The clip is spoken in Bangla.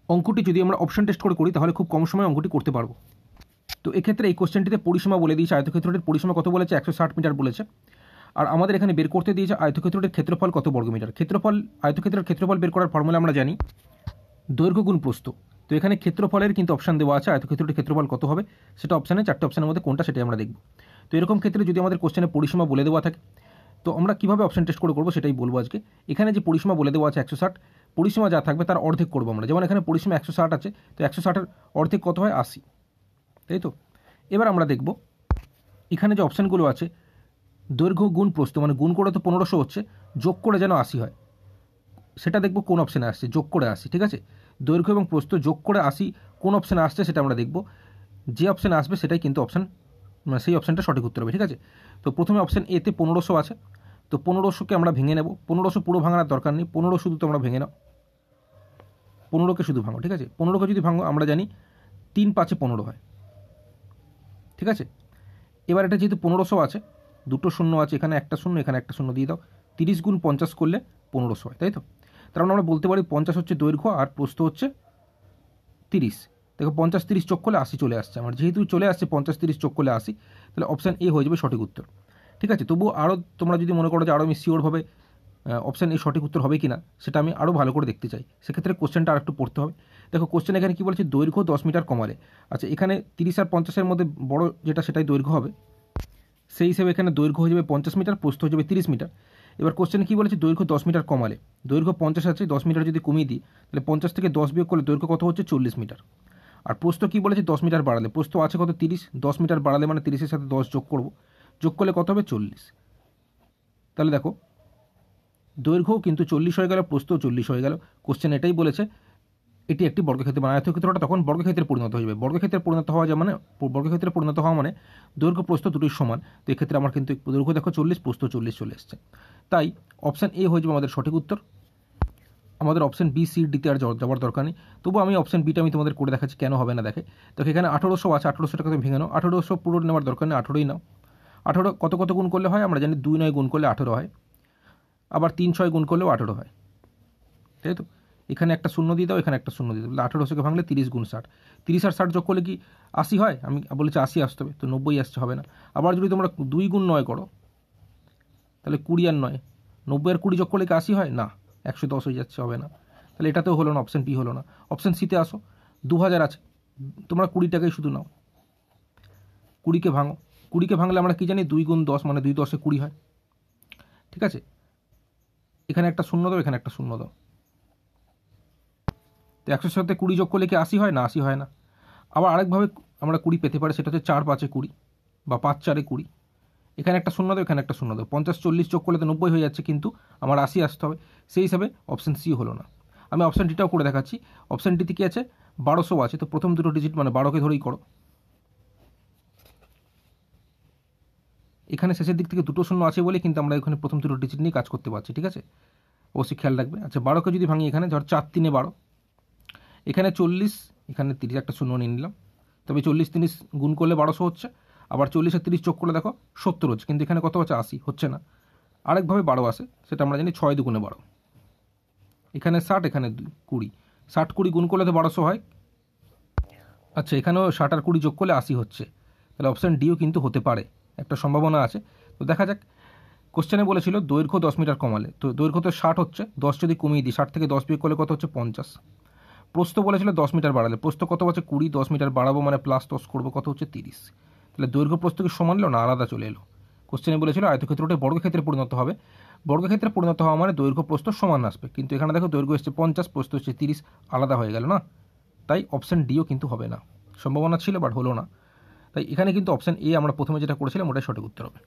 অঙ্কটি যদি আমরা অপশন টেস্ট করে করি তাহলে খুব কম সময়ে অঙ্কটি করতে পারবো। তো এক্ষেত্রে এই কোশ্চেনটিতে পরিসীমা বলে দিয়েছে, আয়তক্ষেত্রটির পরিসীমা কত বলেছে, 160 মিটার বলেছে। আর আমাদের এখানে বের করতে দিয়েছে আয়তক্ষেত্রটির ক্ষেত্রফল কত বর্গমিটার। ক্ষেত্রফল, আয়তক্ষেত্রের ক্ষেত্রফল বের করার ফর্মুলা আমরা জানি দৈর্ঘ্য গুণ প্রস্থ। তো এখানে ক্ষেত্রফলের কিন্তু অপশান দেওয়া আছে, আয়তক্ষেত্রটির ক্ষেত্রফল কত হবে সেটা অপশানে, 4টে অপশানের মধ্যে কোনটা সেটাই আমরা দেখব। তো এরকম ক্ষেত্রে যদি আমাদের কোশ্চেনে পরিসীমা বলে দেওয়া থাকে তো আমরা কীভাবে অপশান টেস্ট করে করবো সেটাই বলবো আজকে। এখানে যে পরিসীমা বলে দেওয়া আছে 160, পরিসীমা যা থাকবে তার অর্ধেক করবো আমরা। যেমন এখানে পরিসীমা 160 আছে, তো 160-এর অর্ধেক কত হয়, 80, তাই তো। এবার আমরা দেখব এখানে যে অপশানগুলো আছে দৈর্ঘ্য গুণ প্রস্থ, মানে গুণ করে তো 1500 হচ্ছে, যোগ করে যেন 80 হয়, সেটা দেখব কোন অপশানে আসছে, যোগ করে 80, ঠিক আছে। দৈর্ঘ্য এবং প্রস্থ যোগ করে 80 কোন অপশানে আসছে সেটা আমরা দেখব। যে অপশানে আসবে সেটাই কিন্তু অপশান, মানে সেই অপশানটা সঠিক উত্তর হবে, ঠিক আছে। তো প্রথমে অপশান এতে 1500 আছে, তো 1500কে আমরা ভেঙে নেব। 1500 পুরো ভাঙার দরকার নেই, 15 শুধু তো আমরা ভেঙে নাও, 15কে শুধু ভাঙো, ঠিক আছে। 15কে যদি ভাঙো আমরা জানি 3 5 15 হয়, ঠিক আছে। এবার এটা যেহেতু 1500 আছে, দুটো শূন্য আছে, এখানে একটা শূন্য, এখানে একটা শূন্য দিয়ে দাও, 30 গুণ 50 করলে 1500 হয়, তাই তো। তার মানে আমরা বলতে পারি 50 হচ্ছে দৈর্ঘ্য আর প্রস্থ হচ্ছে 30। দেখো 50 30 যোগ করলে 80 চলে আসছে আমার, যেহেতু চলে আসছে 50 30 যোগ করলে 80, তাহলে অপশান এ হয়ে যাবে সঠিক উত্তর, ঠিক আছে। তবুও আরও তোমরা যদি মনে করো যে আরও আমি শিওরভাবে অপশান এই সঠিক উত্তর হবে কি না সেটা আমি আরও ভালো করে দেখতে চাই, সেক্ষেত্রে কোশ্চেনটা আর একটু পড়তে হবে। দেখো কোশ্চেন এখানে কী বলেছে, দৈর্ঘ্য 10 মিটার কমালে। আচ্ছা, এখানে 30 আর 50-এর মধ্যে বড় যেটা সেটাই দৈর্ঘ্য হবে, সেই হিসেবে এখানে দৈর্ঘ্য হয়ে যাবে 50 মিটার, প্রস্থ হয়ে যাবে 30 মিটার। এবার কোশ্চেনে কী বলেছে, দৈর্ঘ্য 10 মিটার কমালে। দৈর্ঘ্য 50 আছে, 10 মিটার যদি কমিয়ে দিই তাহলে 50 থেকে 10 বিয়োগ করলে দৈর্ঘ্য কত হচ্ছে, 40 মিটার। আর প্রস্থ কী বলেছে, 10 মিটার বাড়ালে। প্রস্থ আছে কত, 30, 10 মিটার বাড়ালে মানে 30-এর সাথে 10 যোগ করব, যোগ করলে কত হবে, 40। তাহলে দেখো দৈর্ঘ্যও কিন্তু 40 হয়ে গেল, প্রস্থও 40 হয়ে গেল। কোশ্চেন এটাই বলেছে এটি একটি বর্গক্ষেত্র, মানে আয়তক্ষেত্রটা তখন বর্গক্ষেত্রে পরিণত হয়ে যাবে। বর্গক্ষেত্রে পরিণত হওয়া যায় মানে, বর্গক্ষেত্রে পরিণত হওয়া মানে দৈর্ঘ্য প্রস্থ দুটোই সমান। তো এক্ষেত্রে আমার কিন্তু দৈর্ঘ্য দেখো 40, প্রস্থ 40 চলে এসছে, তাই অপশান এ হয়ে যাবে আমাদের সঠিক উত্তর। আমাদের অপশান বি সি ডিতে আর যাওয়ার দরকার নেই। তবু আমি অপশান বিটা আমি তোমাদের করে দেখাচ্ছি কেন হবে না দেখে। তো এখানে 1800 আছে, 1800টাকে তুমি ভেঙে নাও, 1800 পুরো নেওয়ার দরকার নেই, 18ই নাও। 18 কত কত গুণ করলে হয় আমরা জানি, 2 9 গুণ করলে 18 হয়, আবার 3 6 গুণ করলেও 18 হয়, তাই তো। এখানে একটা শূন্য দিয়ে দাও, এখানে একটা শূন্য দিয়ে দাও, 1800কে ভাঙলে 30 গুণ 60, 30 আর 60 যোগ করলে কি 80 হয়, আমি বলেছি 80 আসতে হবে, তো 90 আসছে, হবে না। আবার যদি তোমরা 2 গুণ 9 করো তাহলে 20 আর 9, 90 আর 20 যোগ করলে কি 80 হয় না, 110 হয়ে যাচ্ছে, হবে না। তাহলে এটাতেও হলো না, অপশান বি হলো না। অপশান সিতে আসো, 2000 আছে, তোমরা 20টাকেই শুধু নাও, 20কে ভাঙো, 20কে ভাঙলে আমরা কি জানি 2 গুণ 10 মানে 2 10-এ 20 হয়, ঠিক আছে। এখানে একটা শূন্য দাও, এখানে একটা শূন্য দাও, তো 100-এর সাথে 20 যোগ করলে কি 80 হয় না, 80 হয় না। আবার আরেকভাবে আমরা 20 পেতে পারি, সেটা হচ্ছে 4 5-এ 20 বা 5 4-এ 20। এখানে একটা শূন্য দাও, এখানে একটা শূন্য দাও, 50 40 যোগ করলে তো 90 হয়ে যাচ্ছে, কিন্তু আমার 80 আসতে হবে, সেই হিসাবে অপশান সি হলো না। আমি অপশান ডিটাও করে দেখাচ্ছি। অপশান ডিতে কি আছে, 1200 আছে, তো প্রথম দুটো ডিজিট মানে 12কে ধরেই করো। এখানে শেষের দিক থেকে দুটো শূন্য আছে বলে কিন্তু আমরা এখানে প্রথম দুটো ডিজিট নিয়ে কাজ করতে পারছি, ঠিক আছে, অবশ্যই খেয়াল রাখবে। আচ্ছা, 12কে যদি ভাঙি, এখানে ধর 4 3 12, এখানে 40, এখানে 30, একটা শূন্য নিয়ে নিলাম, তবে 40 30 গুণ করলে 1200 হচ্ছে, আবার 40 আর 30 যোগ করলে দেখো 70 হচ্ছে, কিন্তু এখানে কত হচ্ছে, 80 হচ্ছে না। আরেকভাবে 12 আসে, সেটা আমরা জানি 6 দুগুণে 12, এখানে 60, এখানে 20, 60 20 গুণ করলে তো 1200 হয়। আচ্ছা, এখানেও 60 আর 20 যোগ করলে 80 হচ্ছে, তাহলে অপশান ডিও কিন্তু হতে পারে, একটা সম্ভাবনা আছে। তো দেখা যাক, কোশ্চেনে বলেছিল দৈর্ঘ্য 10 মিটার কমালে, তো দৈর্ঘ্য তো 60 হচ্ছে, 10 যদি কমিয়ে দিই, 60 থেকে 10 বিয়োগ করলে কত হচ্ছে, 50। প্রস্থ বলেছিল 10 মিটার বাড়ালে, প্রস্থ কত হচ্ছে 20, 10 মিটার বাড়াবো মানে প্লাস 10 করবো, কত হচ্ছে 30। তাহলে দৈর্ঘ্য প্রস্থ কি সমান এলো না আলাদা চলে এলো। কোশ্চেনে বলেছিল আয়তক্ষেত্রটি বর্গক্ষেত্রে পরিণত হবে, বর্গক্ষেত্রে পরিণত হওয়া মানে দৈর্ঘ্য প্রস্থ সমান আসবে, কিন্তু এখানে দেখো দৈর্ঘ্য এসছে 50, প্রস্থ হচ্ছে 30, আলাদা হয়ে গেল না, তাই অপশান ডিও কিন্তু হবে না। সম্ভাবনা ছিল বাট হলো না, তাই এখানে কিন্তু অপশান এ আমরা প্রথমে যেটা করেছিলাম ওটাই সঠিক উত্তর হবে।